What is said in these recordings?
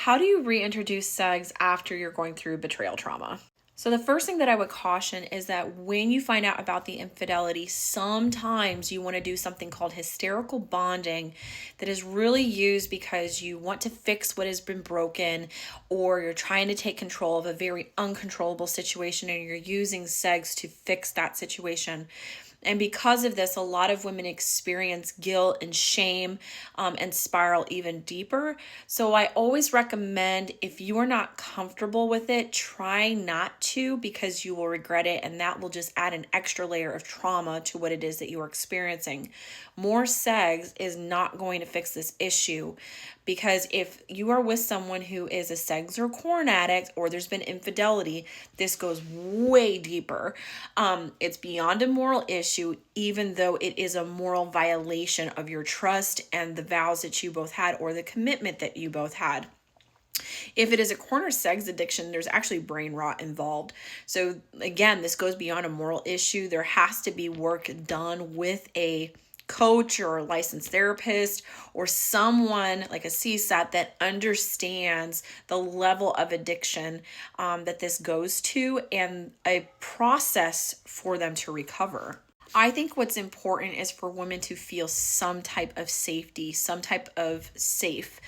How do you reintroduce sex after you're going through betrayal trauma? So the first thing that I would caution is that when you find out about the infidelity, sometimes you want to do something called hysterical bonding that is really used because you want to fix what has been broken, or you're trying to take control of a very uncontrollable situation and you're using sex to fix that situation. And because of this, a lot of women experience guilt and shame, and spiral even deeper. So I always recommend, if you are not comfortable with it, try not to, because you will regret it. And that will just add an extra layer of trauma to what it is that you are experiencing. More sex is not going to fix this issue, because if you are with someone who is a sex or corn addict, or there's been infidelity, this goes way deeper. It's beyond a moral issue, even though it is a moral violation of your trust and the vows that you both had, or the commitment that you both had. If it is a corner sex addiction, there's actually brain rot involved. So again, this goes beyond a moral issue. There has to be work done with a coach or a licensed therapist, or someone like a CSAT that understands the level of addiction that this goes to, and a process for them to recover. I think what's important is for women to feel some type of safety, some type of safe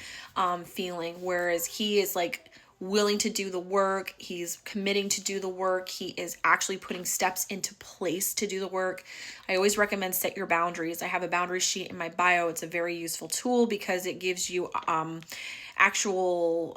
feeling, whereas he is like willing to do the work, he's committing to do the work, he is actually putting steps into place to do the work. I always recommend set your boundaries. I have a boundary sheet in my bio. It's a very useful tool because it gives you actual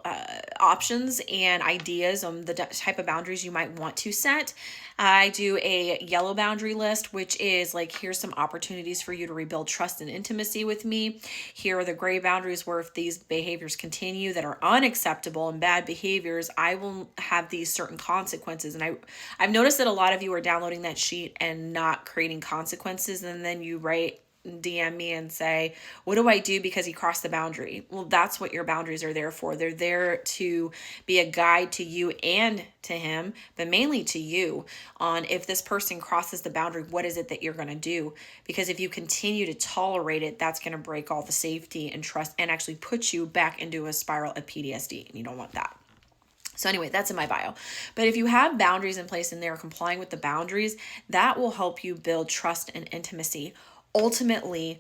options and ideas on the type of boundaries you might want to set. I do a yellow boundary list, which is like, here's some opportunities for you to rebuild trust and intimacy with me. Here are the gray boundaries, where if these behaviors continue that are unacceptable and bad behaviors, I will have these certain consequences. And I've noticed that a lot of you are downloading that sheet and not creating consequences, and then you write DM me and say, what do I do because he crossed the boundary? Well, that's what your boundaries are there for. They're there to be a guide to you and to him, but mainly to you, on if this person crosses the boundary, what is it that you're going to do? Because if you continue to tolerate it, that's going to break all the safety and trust and actually put you back into a spiral of PTSD, and you don't want that. So anyway, that's in my bio. But if you have boundaries in place and they're complying with the boundaries, that will help you build trust and intimacy. Ultimately,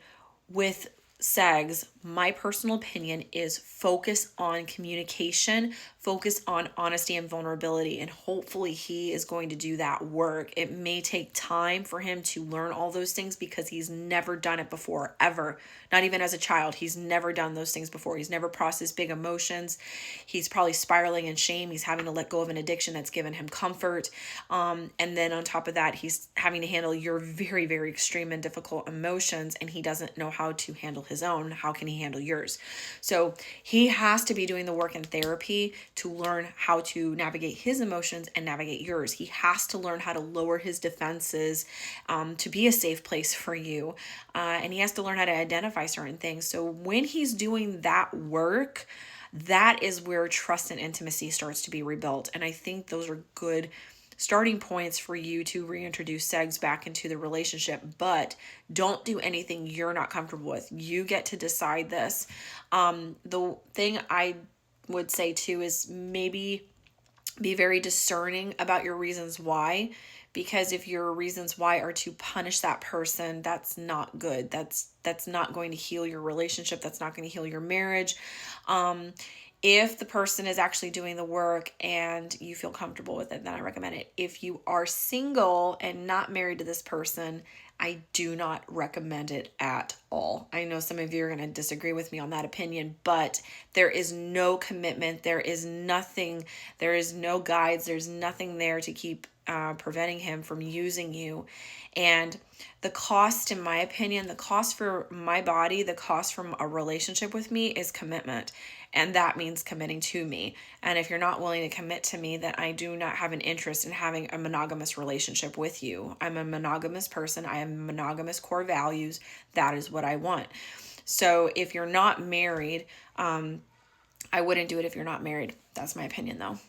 with sex, my personal opinion is focus on communication, focus on honesty and vulnerability, and hopefully he is going to do that work. It may take time for him to learn all those things because he's never done it before, ever. Not even as a child. He's never done those things before. He's never processed big emotions. He's probably spiraling in shame. He's having to let go of an addiction that's given him comfort. And then on top of that, he's having to handle your very, very extreme and difficult emotions, and he doesn't know how to handle his own. How can he handle yours? So he has to be doing the work in therapy to learn how to navigate his emotions and navigate yours. He has to learn how to lower his defenses to be a safe place for you. And he has to learn how to identify certain things. So when he's doing that work, that is where trust and intimacy starts to be rebuilt. And I think those are good starting points for you to reintroduce sex back into the relationship, but don't do anything you're not comfortable with. You get to decide this. The thing I would say too is maybe be very discerning about your reasons why, because if your reasons why are to punish that person, that's not good. That's not going to heal your relationship. That's not going to heal your marriage. If the person is actually doing the work and you feel comfortable with it, then I recommend it. If you are single and not married to this person, I do not recommend it at all. I know some of you are going to disagree with me on that opinion, but there is no commitment. There is nothing. There is no guides. There's nothing there to keep preventing him from using you. And the cost, in my opinion, the cost for my body, the cost from a relationship with me is commitment. And that means committing to me. And if you're not willing to commit to me, then I do not have an interest in having a monogamous relationship with you. I'm a monogamous person. I have monogamous core values. That is what I want. So if you're not married, I wouldn't do it if you're not married. That's my opinion though.